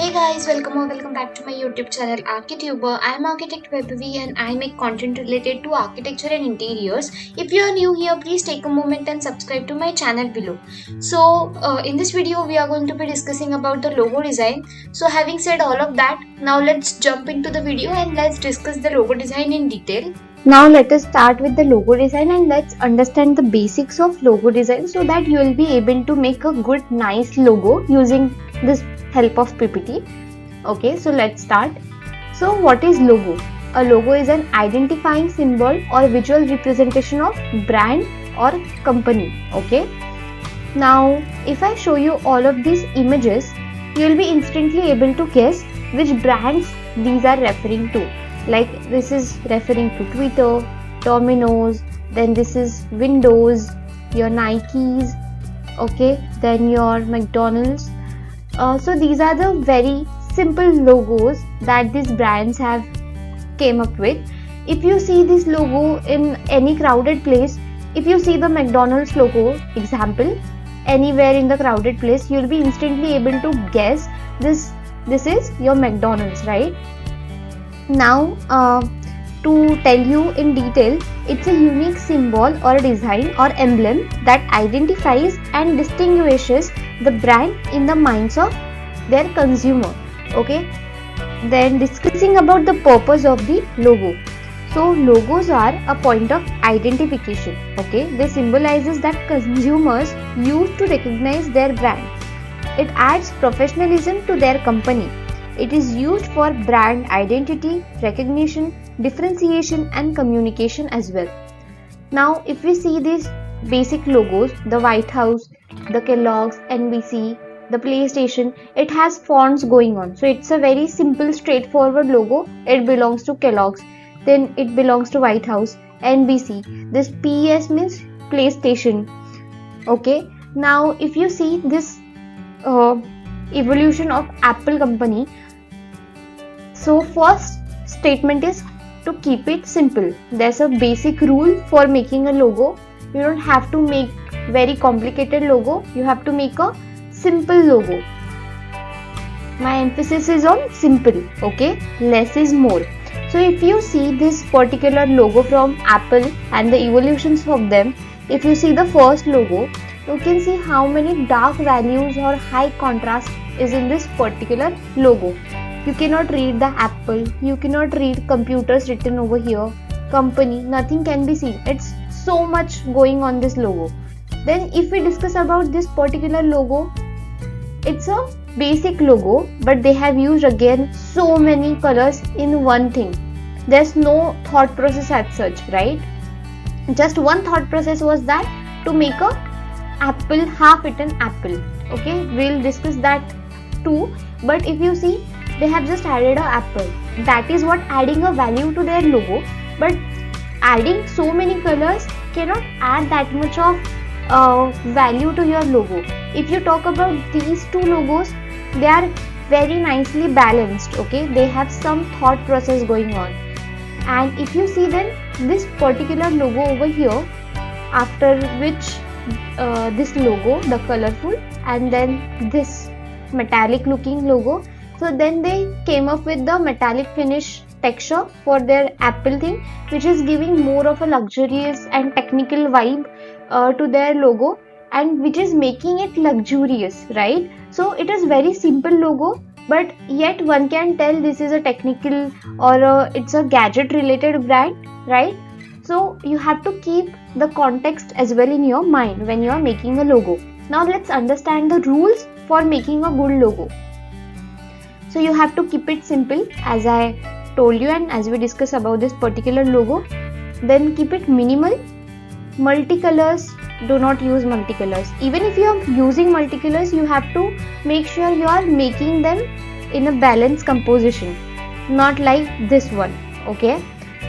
Hey guys, welcome back to my YouTube channel Archituber. I am architect Vaibhavi and I make content related to architecture and interiors. If you are new here, please take a moment and subscribe to my channel below. In this video, we are going to be discussing about the logo design. So, having said all of that, now let's jump into the video and let's discuss the logo design in detail. Now let us start with the logo design and let's understand the basics of logo design so that you will be able to make a good nice logo using this help of PPT. Okay, so let's start. So what is logo? A logo is an identifying symbol or visual representation of brand or company. Okay. Now if I show you all of these images, you will be instantly able to guess which brands these are referring to. Like this is referring to Twitter, Domino's, then this is Windows, your Nikes, okay, then your McDonald's. So these are the very simple logos that these brands have came up with. If you see this logo in any crowded place, if you see the McDonald's logo example anywhere in the crowded place, you will be instantly able to guess this is your McDonald's, right? Now to tell you in detail, it's a unique symbol or design or emblem that identifies and distinguishes the brand in the minds of their consumer. Okay, then discussing about the purpose of the logo. So logos are a point of identification. Okay, they symbolizes that consumers use to recognize their brand. It adds professionalism to their company. It is used for brand identity, recognition, differentiation and communication as well. Now if we see these basic logos, the White House, the Kellogg's, NBC, the PlayStation, it has fonts going on. So it's a very simple straightforward logo. It belongs to Kellogg's. Then it belongs to White House, NBC. This PES means PlayStation. Okay. Now if you see this evolution of Apple company, so first statement is to keep it simple. There's a basic rule for making a logo. You don't have to make very complicated logo. You have to make a simple logo. My emphasis is on simple. Okay, less is more. So if you see this particular logo from Apple and the evolutions of them, if you see the first logo, you can see how many dark values or high contrast is in this particular logo. You cannot read the Apple, you cannot read computers written over here, company, nothing can be seen. It's so much going on this logo. Then if we discuss about this particular logo, it's a basic logo, but they have used again so many colors in one thing. There's no thought process as such, right? Just one thought process was that to make a apple, half-eaten apple. Okay, we'll discuss that too. But if you see, they have just added a apple. That is what adding a value to their logo. But adding so many colors cannot add that much of value to your logo. If you talk about these two logos, they are very nicely balanced. Okay, they have some thought process going on. And if you see then this particular logo over here, after which this logo, the colorful, and then this metallic looking logo. So then they came up with the metallic finish texture for their Apple thing, which is giving more of a luxurious and technical vibe to their logo, and which is making it luxurious, right? So it is very simple logo, but yet one can tell this is a technical or it's a gadget related brand, right? So you have to keep the context as well in your mind when you are making a logo. Now let's understand the rules for making a good logo. So you have to keep it simple as I told you, and as we discuss about this particular logo. Then keep it minimal. Multicolors, do not use multicolors. Even if you are using multicolors, you have to make sure you are making them in a balanced composition, not like this one. Okay.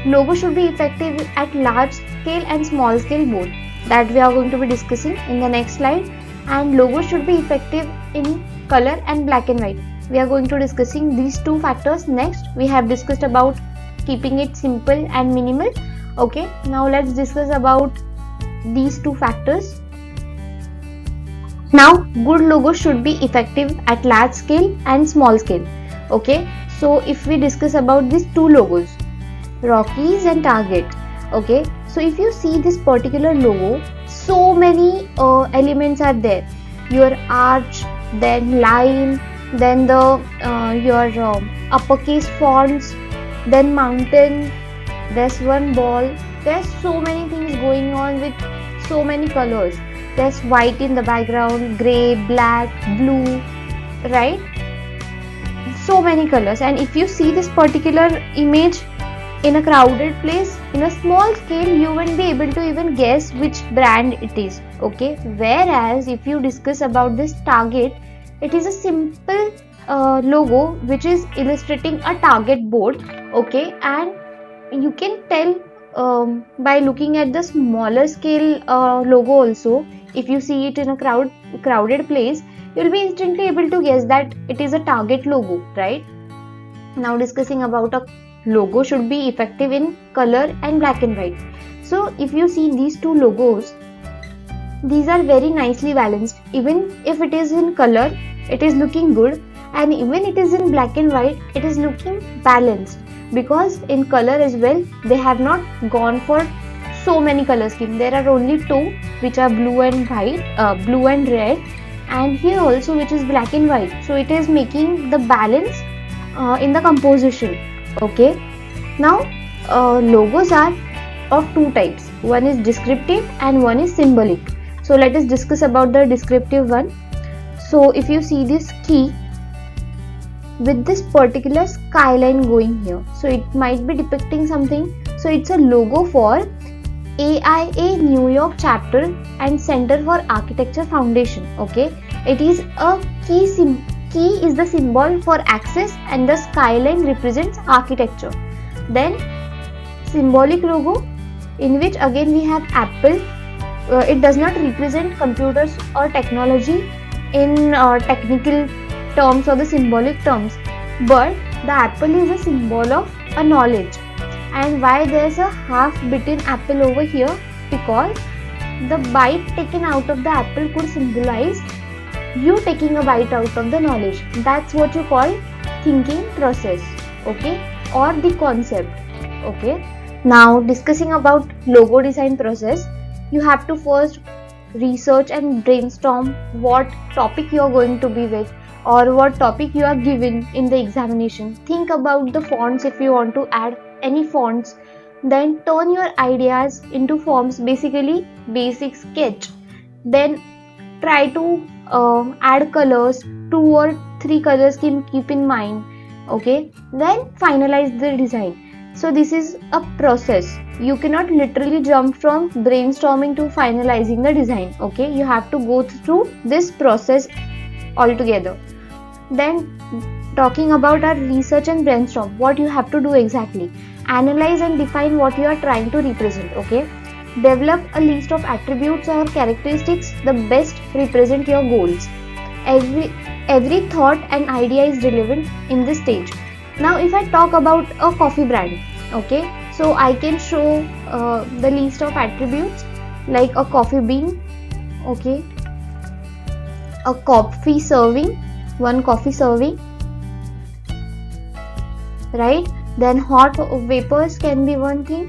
Logo should be effective at large scale and small scale both. That we are going to be discussing in the next slide. And logo should be effective in color and black and white. We are going to discussing these two factors next. We have discussed about keeping it simple and minimal. Okay, now let's discuss about these two factors. Now, good logo should be effective at large scale and small scale. Okay, so if we discuss about these two logos, Rockies and Target. Okay, so if you see this particular logo, so many elements are there. Your arch, then line, then the your uppercase fonts, then mountain. There's one ball. There's so many things going on with so many colors. There's white in the background, gray, black, blue, right? So many colors. And if you see this particular image in a crowded place, in a small scale, you won't be able to even guess which brand it is. Okay, whereas if you discuss about this Target, it is a simple logo which is illustrating a Target board. Okay, and you can tell by looking at the smaller scale logo also. If you see it in a crowded place, you will be instantly able to guess that it is a Target logo, right? Now discussing about a logo should be effective in color and black and white. So if you see these two logos, these are very nicely balanced. Even if it is in color, it is looking good, and even it is in black and white, it is looking balanced, because in color as well they have not gone for so many color schemes. There are only two, which are blue and white, blue and red, and here also which is black and white. So it is making the balance in the composition. Okay, now logos are of two types. One is descriptive and one is symbolic. So let us discuss about the descriptive one. So if you see this key with this particular skyline going here, so it might be depicting something. So it's a logo for AIA New York chapter and Center for Architecture Foundation. Okay, it is a key is the symbol for access, and the skyline represents architecture. Then symbolic logo, in which again we have Apple. It does not represent computers or technology in technical terms or the symbolic terms, but the apple is a symbol of a knowledge. And why there's a half bitten apple over here? Because the bite taken out of the apple could symbolize you taking a bite out of the knowledge. That's what you call thinking process, okay, or the concept. Okay, now discussing about logo design process, you have to first research and brainstorm what topic you are going to be with, or what topic you are given in the examination. Think about the fonts if you want to add any fonts. Then turn your ideas into forms, basically basic sketch. Then try to add colors, 2 or 3 colors keep in mind. Okay, then finalize the design. So this is a process. You cannot literally jump from brainstorming to finalizing the design. Okay, you have to go through this process altogether. Then talking about our research and brainstorm, what you have to do exactly. Analyze and define what you are trying to represent. Okay, develop a list of attributes or characteristics that best represent your goals. Every thought and idea is relevant in this stage. Now if I talk about a coffee brand, okay, so I can show the list of attributes like a coffee bean, okay, a coffee serving, one coffee serving, right? Then hot vapors can be one thing,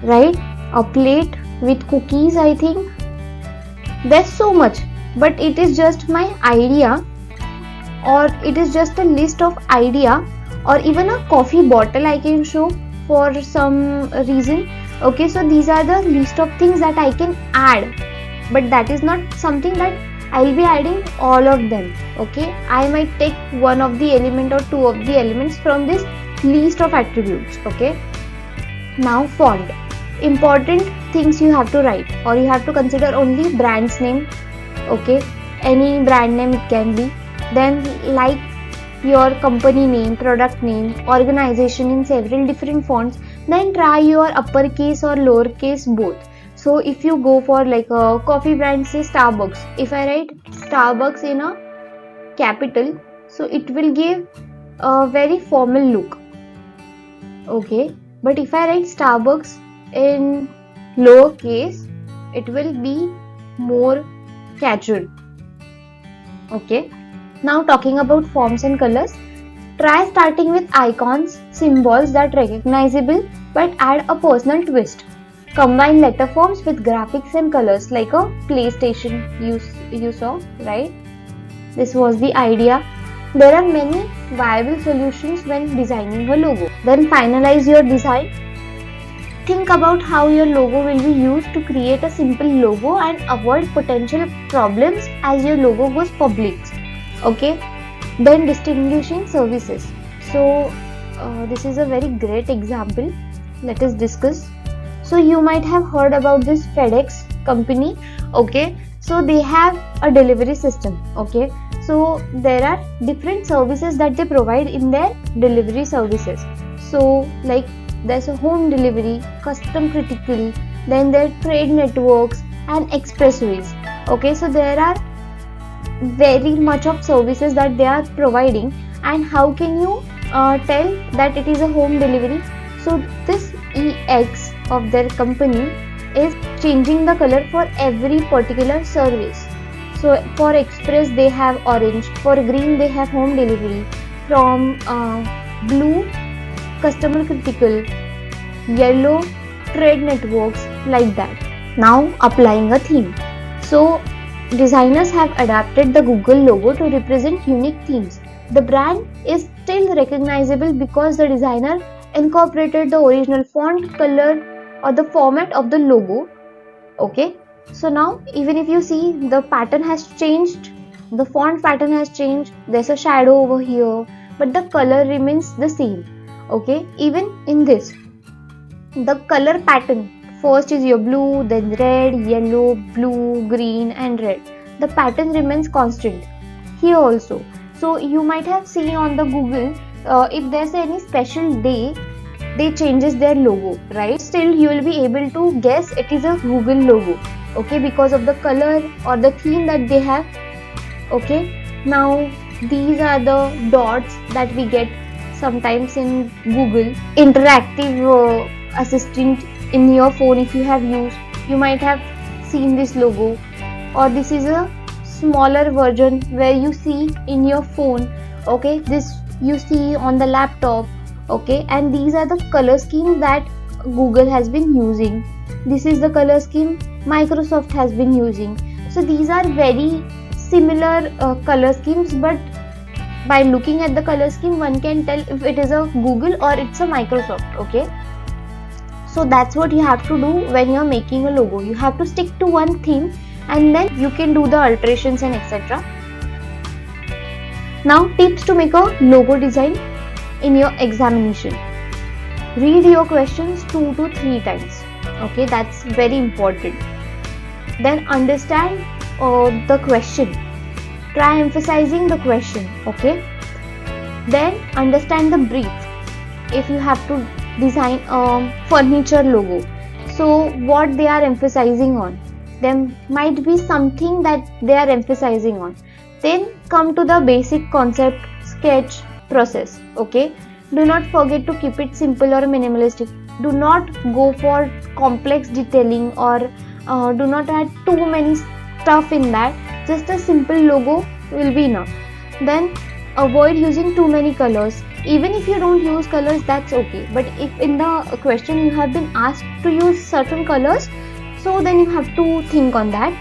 right? A plate with cookies, I think. There's so much, but it is just my idea, or it is just a list of idea, or even a coffee bottle I can show for some reason. Okay, so these are the list of things that I can add, but that is not something that I'll be adding all of them. Okay, I might take one of the element or two of the elements from this list of attributes. Okay, now font. Important things you have to write, or you have to consider only brand's name. Okay, any brand name it can be. Then like your company name, product name, organization in several different fonts. Then try your uppercase or lowercase both. So if you go for like a coffee brand, say Starbucks, if I write Starbucks in a capital, so it will give a very formal look. Okay, but if I write Starbucks in lowercase, it will be more casual. Okay, now talking about forms and colors, try starting with icons, symbols that recognizable but add a personal twist. Combine letter forms with graphics and colors like a PlayStation you saw, right? This was the idea. There are many viable solutions when designing a logo. Then finalize your design. Think about how your logo will be used to create a simple logo and avoid potential problems as your logo goes public. Okay. Then distinguishing services. So this is a very great example. Let us discuss. So you might have heard about this FedEx company. Okay. So they have a delivery system. Okay. So there are different services that they provide in their delivery services. So like there's a home delivery, custom critical, then there are trade networks and expressways. Okay, so there are very much of services that they are providing. And how can you tell that it is a home delivery? So this EX of their company is changing the color for every particular service. So for express they have orange, for green they have home delivery, from blue customer critical, yellow trade networks, like that. Now applying a theme. So designers have adapted the Google logo to represent unique themes. The brand is still recognizable because the designer incorporated the original font, color or the format of the logo. Okay. So now even if you see, the pattern has changed, the font pattern has changed, there's a shadow over here, but the color remains the same. Okay, even in this, the color pattern, first is your blue, then red, yellow, blue, green and red. The pattern remains constant here also. So you might have seen on the Google, if there's any special day, they changes their logo, right? Still you will be able to guess it is a Google logo. Okay, because of the color or the theme that they have. Okay, now these are the dots that we get sometimes in Google. Interactive assistant in your phone, if you have used, you might have seen this logo. Or this is a smaller version where you see in your phone. Okay, this you see on the laptop. Okay, and these are the color schemes that Google has been using. This is the color scheme Microsoft has been using. So these are very similar color schemes, but by looking at the color scheme one can tell if it is a Google or it's a Microsoft. Okay, so that's what you have to do when you're making a logo. You have to stick to one theme and then you can do the alterations and etc. Now tips to make a logo design in your examination. Read your questions 2 to 3 times. Okay, that's very important. Then understand the question. Try emphasizing the question. Okay, then understand the brief. If you have to design a furniture logo, so what they are emphasizing on, there might be something that they are emphasizing on. Then come to the basic concept sketch process. Okay, do not forget to keep it simple or minimalistic. Do not go for complex detailing or do not add too many stuff in that. Just a simple logo will be enough. Then avoid using too many colors. Even if you don't use colors, that's okay. But if in the question you have been asked to use certain colors, so then you have to think on that.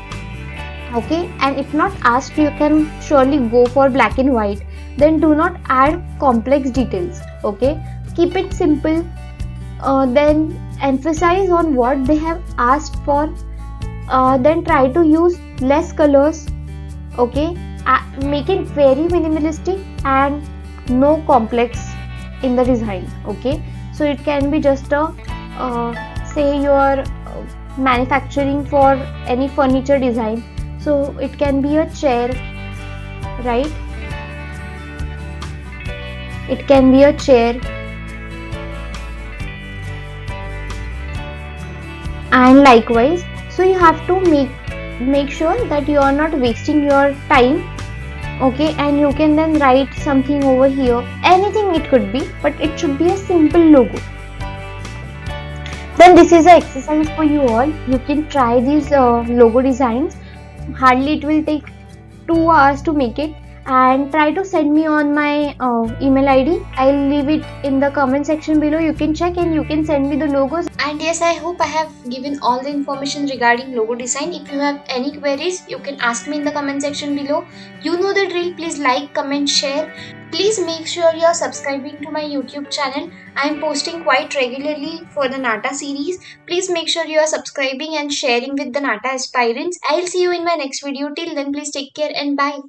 Okay, and if not asked, you can surely go for black and white. Then do not add complex details. Okay, keep it simple. Then emphasize on what they have asked for. Then try to use less colors. Okay, make it very minimalistic and no complex in the design. Okay, so it can be just a say you are manufacturing for any furniture design, so it can be a chair, right? It can be a chair. And likewise, so you have to make sure that you are not wasting your time. Okay, and you can then write something over here, anything it could be, but it should be a simple logo. Then this is an exercise for you all. You can try these logo designs hardly it will take 2 hours to make it. And try to send me on my email id. I'll leave it in the comment section below. You can check and you can send me the logos. And yes, I hope I have given all the information regarding logo design. If you have any queries, you can ask me in the comment section below. You know the drill. Please like, comment, share. Please make sure you are subscribing to my YouTube channel. I am posting quite regularly for the NATA series. Please make sure you are subscribing and sharing with the NATA aspirants. I'll see you in my next video. Till then, please take care and bye.